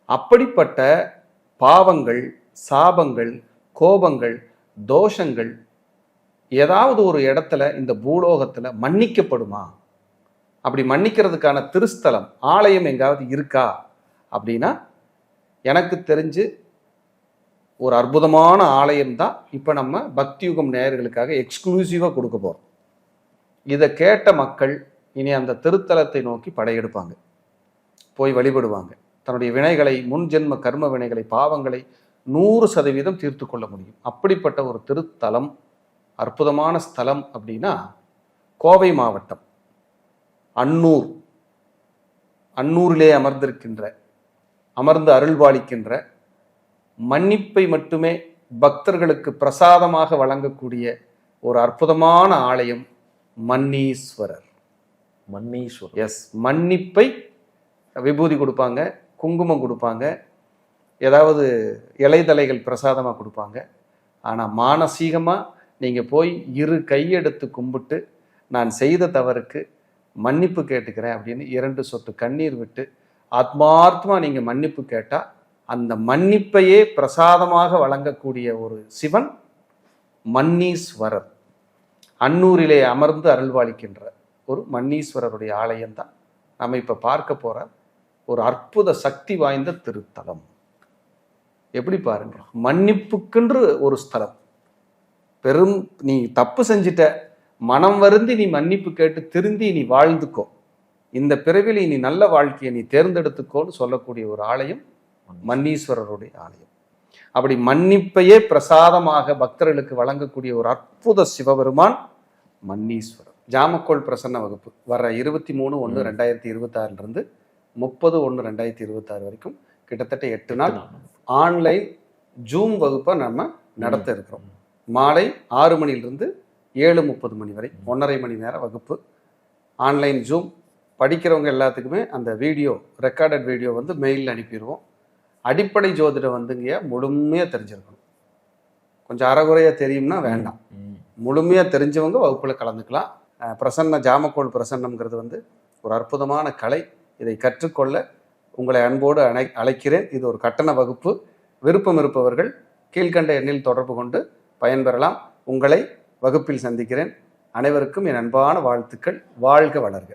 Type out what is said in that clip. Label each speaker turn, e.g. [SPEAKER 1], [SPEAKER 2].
[SPEAKER 1] அப்படிப்பட்ட பாவங்கள், சாபங்கள், கோபங்கள், தோஷங்கள் ஏதாவது ஒரு இடத்துல இந்த பூலோகத்துல மன்னிக்கப்படுமா? அப்படி மன்னிக்கிறதுக்கான திருஸ்தலம், ஆலயம் எங்காவது இருக்கா அப்படின்னா, எனக்கு தெரிஞ்சு ஒரு அற்புதமான ஆலயம் தான் இப்போ நம்ம பக்தியுகம் நேயர்களுக்காக எக்ஸ்க்ளூசிவாக கொடுக்க போகிறோம். இதை கேட்ட மக்கள் இனி அந்த திருத்தலத்தை நோக்கி படையெடுப்பாங்க, போய் வழிபடுவாங்க. தன்னுடைய வினைகளை, முன் ஜென்ம கர்ம வினைகளை, பாவங்களை 100% தீர்த்து கொள்ள முடியும். அப்படிப்பட்ட ஒரு திருத்தலம், அற்புதமான ஸ்தலம் அப்படின்னா கோவை மாவட்டம் அன்னூர். அன்னூரிலே அமர்ந்து அருள்பாலிக்கின்ற, மன்னிப்பை மட்டுமே பக்தர்களுக்கு பிரசாதமாக வழங்கக்கூடிய ஒரு அற்புதமான ஆலயம் மன்னீஸ்வரர்.
[SPEAKER 2] மன்னீஸ்வரர்,
[SPEAKER 1] எஸ். மன்னிப்பை விபூதி கொடுப்பாங்க, குங்குமம் கொடுப்பாங்க, ஏதாவது இலைதலைகள் பிரசாதமாக கொடுப்பாங்க. ஆனால் மானசீகமாக நீங்கள் போய் இரு கையெடுத்து கும்பிட்டு நான் செய்த தவறுக்கு மன்னிப்பு கேட்டுக்கிறேன் அப்படின்னு 2 சொட்டு கண்ணீர் விட்டு ஆத்மார்த்தமாக நீங்கள் மன்னிப்பு கேட்டால் அந்த மன்னிப்பையே பிரசாதமாக வழங்கக்கூடிய ஒரு சிவன் மன்னீஸ்வரர். அன்னூரிலே அமர்ந்து அருள்வாளிக்கின்ற ஒரு மன்னீஸ்வரருடைய ஆலயம்தான் நம்ம இப்போ பார்க்க போகிற ஒரு அற்புத சக்தி வாய்ந்த திருத்தலம். எப்படி பாருங்க, மன்னிப்புக்கென்று ஒரு ஸ்தலம். நீ தப்பு செஞ்சிட்ட, மனம் வருந்தி நீ மன்னிப்பு கேட்டு திருந்தி நீ வாழ்ந்துக்கோ, இந்த பிறவில நீ நல்ல வாழ்க்கையை நீ தேர்ந்தெடுத்துக்கோன்னு சொல்லக்கூடிய ஒரு ஆலயம் மன்னீஸ்வரருடைய ஆலயம். அப்படி மன்னிப்பையே பிரசாதமாக பக்தர்களுக்கு வழங்கக்கூடிய ஒரு அற்புத சிவபெருமான் மன்னீஸ்வரர். ஜாமக்கோள் பிரசன்ன வகுப்பு வர 23/1/2026 இருந்து 30/1/2026 வரைக்கும் கிட்டத்தட்ட 8 நாள் ஆன்லைன் ஜூம் வகுப்பை நம்ம நடத்த இருக்கிறோம். மாலை 6 மணிலிருந்து 7:30 மணி வரை 1.5 மணி நேர வகுப்பு ஆன்லைன் ஜூம். படிக்கிறவங்க எல்லாத்துக்குமே அந்த வீடியோ, ரெக்கார்டட் வீடியோ மெயிலில் அனுப்பிடுவோம். அடிப்படை ஜோதிடம் முழுமையாக தெரிஞ்சிருக்கணும். கொஞ்சம் அறகுறையாக தெரியும்னா வேண்டாம், முழுமையாக தெரிஞ்சவங்க வகுப்பில் கலந்துக்கலாம். ஜாமக்கோள் பிரசன்னம்ங்கிறது ஒரு அற்புதமான கலை. இதை கற்றுக்கொள்ள உங்களை அன்போடு அழைக்கிறேன். இது ஒரு கட்டண வகுப்பு. விருப்பம் இருப்பவர்கள் கீழ்கண்ட எண்ணில் தொடர்பு கொண்டு பயன்பெறலாம். உங்களை வகுப்பில் சந்திக்கிறேன். அனைவருக்கும் என் அன்பான வாழ்த்துக்கள். வாழ்க வளர்க.